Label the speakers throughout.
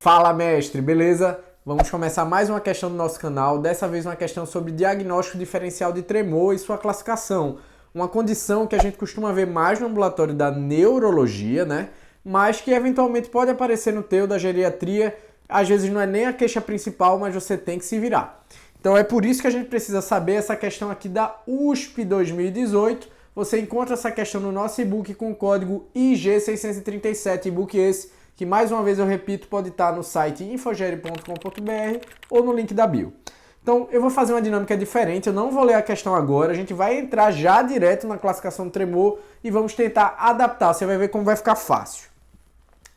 Speaker 1: Fala, mestre, beleza? Vamos começar mais uma questão do nosso canal, dessa vez uma questão sobre diagnóstico diferencial de tremor e sua classificação. Uma condição que a gente costuma ver mais no ambulatório da neurologia, né? Mas que eventualmente pode aparecer no teu da geriatria, às vezes não é nem a queixa principal, mas você tem que se virar. Então é por isso que a gente precisa saber essa questão aqui da USP 2018. Você encontra essa questão no nosso e-book com o código IG637, e-book esse que mais uma vez eu repito, pode estar no site infogere.com.br ou no link da bio. Então eu vou fazer uma dinâmica diferente, eu não vou ler a questão agora, a gente vai entrar já direto na classificação do tremor e vamos tentar adaptar, você vai ver como vai ficar fácil.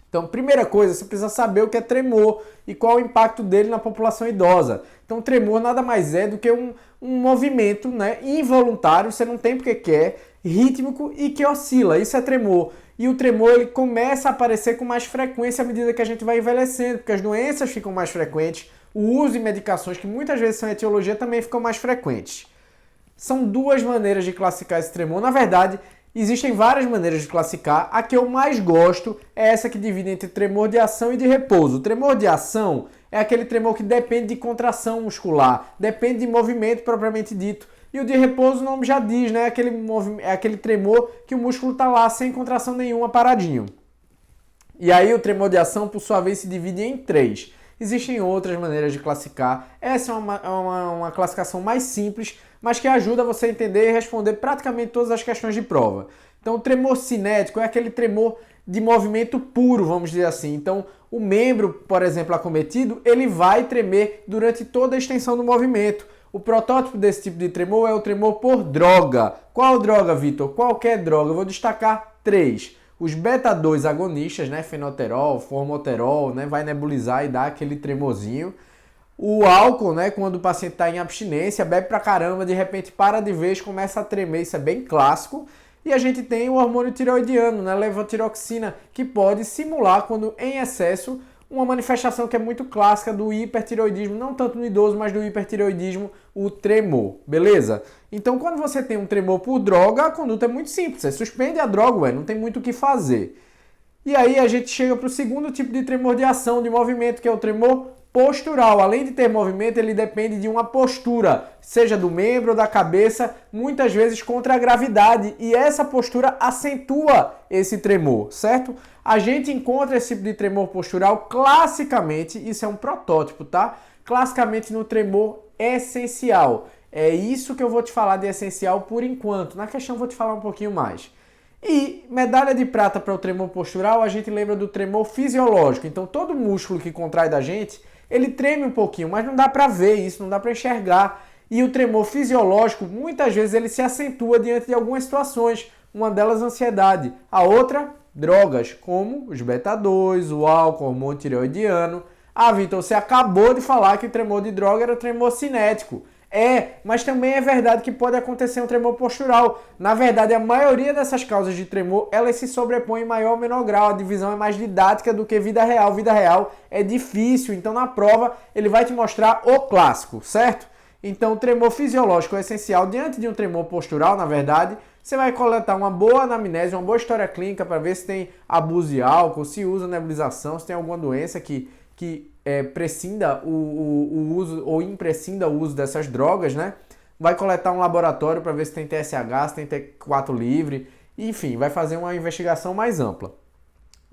Speaker 1: Então, primeira coisa, você precisa saber o que é tremor e qual é o impacto dele na população idosa. Então, tremor nada mais é do que um movimento, né, involuntário, você não tem porque quer, rítmico e que oscila, isso é tremor. E o tremor ele começa a aparecer com mais frequência à medida que a gente vai envelhecendo, porque as doenças ficam mais frequentes, o uso de medicações, que muitas vezes são etiologia, também ficam mais frequentes. São duas maneiras de classificar esse tremor. Na verdade, existem várias maneiras de classificar. A que eu mais gosto é essa que divide entre tremor de ação e de repouso. O tremor de ação é aquele tremor que depende de contração muscular, depende de movimento propriamente dito. E o de repouso, o nome já diz, né? É aquele tremor que o músculo está lá sem contração nenhuma, paradinho. E aí o tremor de ação, por sua vez, se divide em três. Existem outras maneiras de classificar. Essa é uma classificação mais simples, mas que ajuda você a entender e responder praticamente todas as questões de prova. Então, o tremor cinético é aquele tremor de movimento puro, vamos dizer assim. Então, o membro, por exemplo, acometido, ele vai tremer durante toda a extensão do movimento. O protótipo desse tipo de tremor é o tremor por droga. Qual droga, Vitor? Qualquer droga. Eu vou destacar três. Os beta-2 agonistas, né? Fenoterol, formoterol, né? Vai nebulizar e dar aquele tremorzinho. O álcool, né? Quando o paciente está em abstinência, bebe pra caramba, de repente para de vez, começa a tremer. Isso é bem clássico. E a gente tem o hormônio tireoidiano, né? Levotiroxina, que pode simular, quando em excesso, uma manifestação que é muito clássica do hipertireoidismo, não tanto no idoso, mas do hipertireoidismo, o tremor, beleza? Então, quando você tem um tremor por droga, a conduta é muito simples, você suspende a droga, não tem muito o que fazer. E aí a gente chega para o segundo tipo de tremor de ação, de movimento, que é o tremor postural. Além de ter movimento, ele depende de uma postura, seja do membro ou da cabeça, muitas vezes contra a gravidade, e essa postura acentua esse tremor, certo? A gente encontra esse tipo de tremor postural classicamente, isso é um protótipo, tá? Classicamente no tremor essencial. É isso que eu vou te falar de essencial por enquanto. Na questão eu vou te falar um pouquinho mais. E medalha de prata para o tremor postural, a gente lembra do tremor fisiológico. Então todo músculo que contrai da gente, ele treme um pouquinho, mas não dá para ver isso, não dá para enxergar. E o tremor fisiológico, muitas vezes ele se acentua diante de algumas situações. Uma delas, ansiedade. A outra, drogas, como os beta-2, o álcool, o hormônio tireoidiano. Ah, Vitor, você acabou de falar que o tremor de droga era o tremor cinético. É, mas também é verdade que pode acontecer um tremor postural. Na verdade, a maioria dessas causas de tremor, elas se sobrepõem em maior ou menor grau. A divisão é mais didática do que vida real. Vida real é difícil, então na prova ele vai te mostrar o clássico, certo? Então, o tremor fisiológico é essencial. Diante de um tremor postural, na verdade, você vai coletar uma boa anamnese, uma boa história clínica para ver se tem abuso de álcool, se usa nebulização, se tem alguma doença que prescinda o uso ou imprescinda o uso dessas drogas, né? Vai coletar um laboratório para ver se tem TSH, se tem T4 livre, enfim, vai fazer uma investigação mais ampla.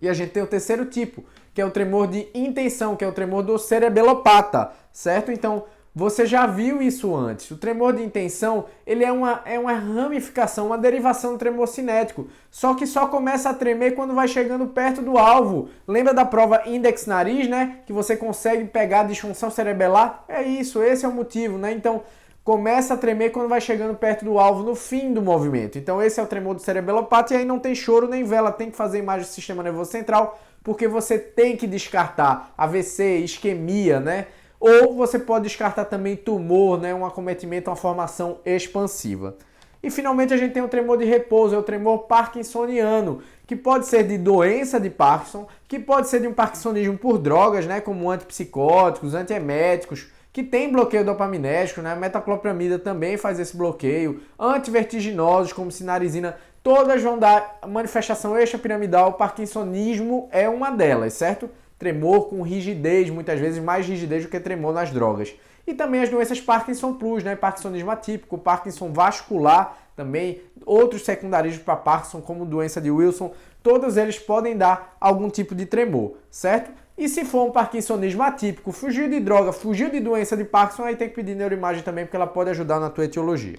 Speaker 1: E a gente tem o terceiro tipo, que é o tremor de intenção, que é o tremor do cerebelopata, certo? Então, você já viu isso antes. O tremor de intenção, ele é uma ramificação, uma derivação do tremor cinético. Só que só começa a tremer quando vai chegando perto do alvo. Lembra da prova índex-nariz, né? Que você consegue pegar a disfunção cerebelar? É isso, esse é o motivo, né? Então, começa a tremer quando vai chegando perto do alvo no fim do movimento. Então, esse é o tremor do cerebelopata e aí não tem choro nem vela. Tem que fazer imagem do sistema nervoso central porque você tem que descartar AVC, isquemia, né? Ou você pode descartar também tumor, né? Um acometimento, uma formação expansiva. E finalmente a gente tem o tremor de repouso, é o tremor parkinsoniano, que pode ser de doença de Parkinson, que pode ser de um parkinsonismo por drogas, né? Como antipsicóticos, antieméticos, que tem bloqueio dopaminérgico, né? A metoclopramida também faz esse bloqueio, antivertiginosos como sinarizina, todas vão dar manifestação extrapiramidal, o parkinsonismo é uma delas, certo? tremor com rigidez, muitas vezes mais rigidez do que tremor nas drogas. E também as doenças Parkinson Plus, né? Parkinsonismo atípico, Parkinson vascular, também outros secundarismos para Parkinson, como doença de Wilson, todos eles podem dar algum tipo de tremor, certo? E se for um parkinsonismo atípico, fugiu de droga, fugiu de doença de Parkinson, aí tem que pedir neuroimagem também, porque ela pode ajudar na tua etiologia.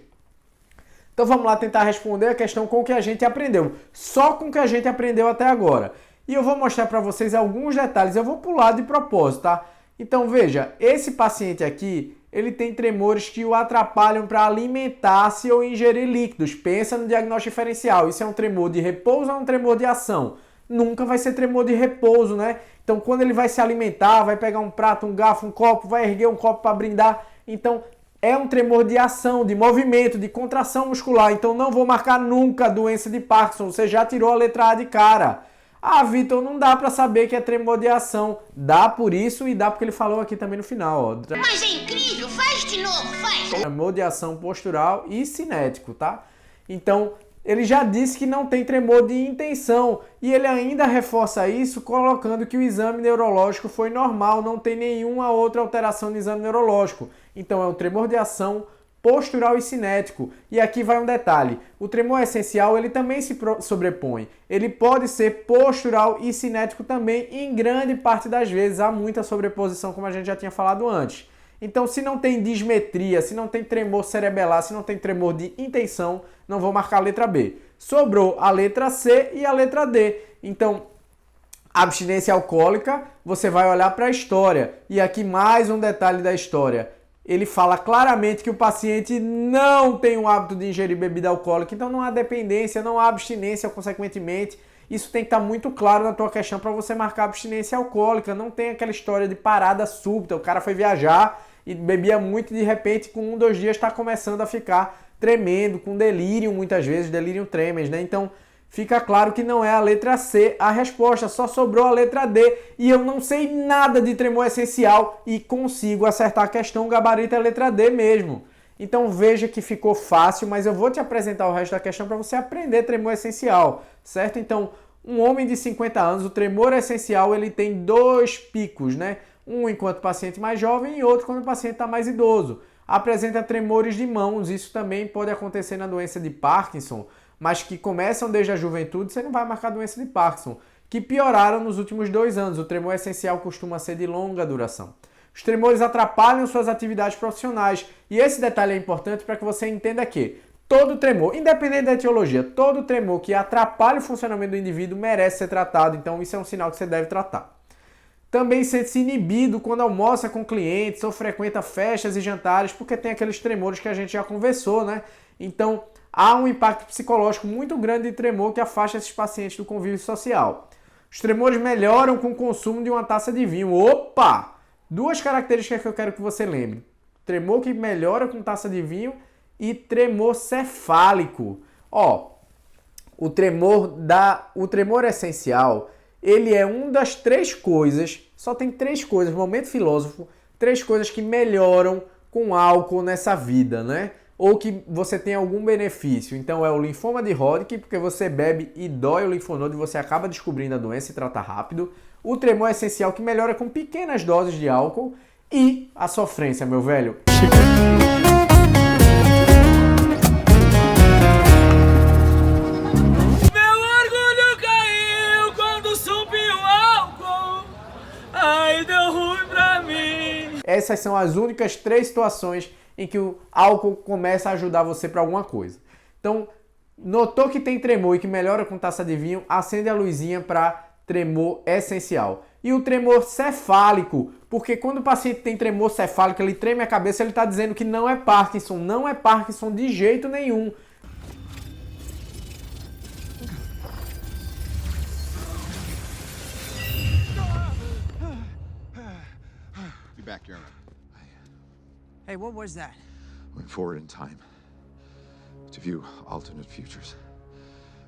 Speaker 1: Então vamos lá tentar responder a questão com o que a gente aprendeu, só com o que a gente aprendeu até agora. E eu vou mostrar para vocês alguns detalhes, eu vou pular de propósito, tá? Então veja, esse paciente aqui, ele tem tremores que o atrapalham para alimentar-se ou ingerir líquidos. Pensa no diagnóstico diferencial, isso é um tremor de repouso ou um tremor de ação? Nunca vai ser tremor de repouso, né? Então quando ele vai se alimentar, vai pegar um prato, um garfo, um copo, vai erguer um copo para brindar, então é um tremor de ação, de movimento, de contração muscular. Então não vou marcar nunca a doença de Parkinson, você já tirou a letra A de cara. Ah, Vitor, não dá para saber que é tremor de ação. Dá por isso e dá porque ele falou aqui também no final, ó.
Speaker 2: Mas é incrível, faz de novo, faz!
Speaker 1: Tremor de ação postural e cinético, tá? Então, ele já disse que não tem tremor de intenção e ele ainda reforça isso colocando que o exame neurológico foi normal, não tem nenhuma outra alteração no exame neurológico. Então, é um tremor de ação postural e cinético. E aqui vai um detalhe, o tremor essencial ele também se sobrepõe. Ele pode ser postural e cinético também, e em grande parte das vezes há muita sobreposição, como a gente já tinha falado antes. Então, se não tem dismetria, se não tem tremor cerebelar, se não tem tremor de intenção, não vou marcar a letra B. Sobrou a letra C e a letra D. Então, abstinência alcoólica, você vai olhar para a história. E aqui mais um detalhe da história. Ele fala claramente que o paciente não tem o hábito de ingerir bebida alcoólica, então não há dependência, não há abstinência, consequentemente. Isso tem que estar muito claro na tua questão para você marcar abstinência alcoólica. Não tem aquela história de parada súbita, o cara foi viajar e bebia muito e de repente com 1, 2 dias está começando a ficar tremendo, com delírio muitas vezes, delírio tremens, né? Então fica claro que não é a letra C a resposta, só sobrou a letra D e eu não sei nada de tremor essencial e consigo acertar a questão, o gabarito é a letra D mesmo. Então veja que ficou fácil, mas eu vou te apresentar o resto da questão para você aprender tremor essencial, certo? Então, um homem de 50 anos, o tremor essencial, ele tem 2 picos, né? Um enquanto paciente mais jovem e outro quando o paciente está mais idoso. Apresenta tremores de mãos, isso também pode acontecer na doença de Parkinson, mas que começam desde a juventude, você não vai marcar doença de Parkinson, que pioraram nos últimos 2 anos. O tremor essencial costuma ser de longa duração. Os tremores atrapalham suas atividades profissionais, e esse detalhe é importante para que você entenda que todo tremor, independente da etiologia, todo tremor que atrapalha o funcionamento do indivíduo merece ser tratado, então isso é um sinal que você deve tratar. Também sente-se inibido quando almoça com clientes ou frequenta festas e jantares, porque tem aqueles tremores que a gente já conversou, né? Então, há um impacto psicológico muito grande de tremor que afasta esses pacientes do convívio social. Os tremores melhoram com o consumo de uma taça de vinho. Opa! 2 características que eu quero que você lembre. Tremor que melhora com taça de vinho e tremor cefálico. Ó, o tremor essencial, ele é uma das 3 coisas, só tem 3 coisas, momento filósofo, 3 coisas que melhoram com álcool nessa vida, né? Ou que você tem algum benefício. Então é o linfoma de Hodgkin, porque você bebe e dói o linfonodo e você acaba descobrindo a doença e trata rápido. O tremor essencial que melhora com pequenas doses de álcool. E a sofrência, meu velho.
Speaker 3: Meu orgulho caiu quando subiu o álcool. Ai, deu ruim pra mim.
Speaker 1: Essas são as únicas 3 situações em que o álcool começa a ajudar você para alguma coisa. Então, notou que tem tremor e que melhora com taça de vinho, acende a luzinha para tremor essencial. E o tremor cefálico, porque quando o paciente tem tremor cefálico, ele treme a cabeça, ele está dizendo que não é Parkinson. Não é Parkinson de jeito nenhum.
Speaker 4: Be back, Jeremy.
Speaker 5: Hey, what was that?
Speaker 4: Went forward in time to view alternate futures,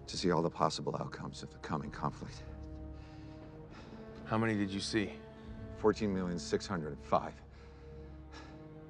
Speaker 4: to see all the possible outcomes of the coming conflict.
Speaker 6: How many did you see?
Speaker 4: 14,605,000.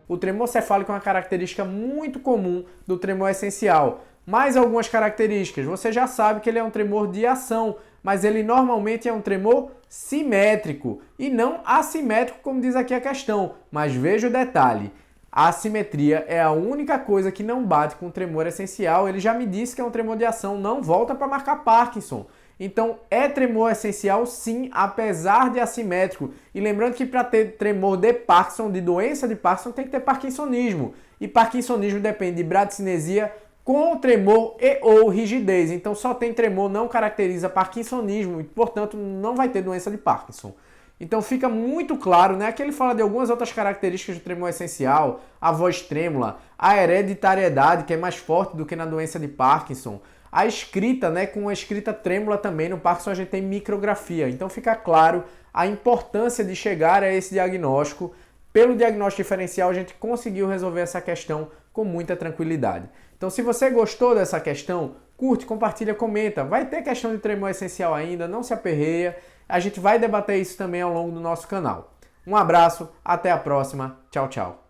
Speaker 1: O tremor cefálico é uma característica muito comum do tremor essencial. Mais algumas características. Você já sabe que ele é um tremor de ação, mas ele normalmente é um tremor simétrico e não assimétrico, como diz aqui a questão. Mas veja o detalhe. A assimetria é a única coisa que não bate com o tremor essencial. Ele já me disse que é um tremor de ação, não volta para marcar Parkinson. Então é tremor essencial sim, apesar de assimétrico. E lembrando que para ter tremor de Parkinson, de doença de Parkinson, tem que ter parkinsonismo. E parkinsonismo depende de bradicinesia com tremor e ou rigidez. Então só tem tremor, não caracteriza parkinsonismo e, portanto, não vai ter doença de Parkinson. Então fica muito claro, né? Aqui ele fala de algumas outras características do tremor essencial, a voz trêmula, a hereditariedade, que é mais forte do que na doença de Parkinson, a escrita, né? Com a escrita trêmula também, no Parkinson a gente tem micrografia. Então fica claro a importância de chegar a esse diagnóstico. Pelo diagnóstico diferencial a gente conseguiu resolver essa questão com muita tranquilidade. Então se você gostou dessa questão, curte, compartilha, comenta. Vai ter questão de tremor essencial ainda, não se aperreia. A gente vai debater isso também ao longo do nosso canal. Um abraço, até a próxima. Tchau, tchau.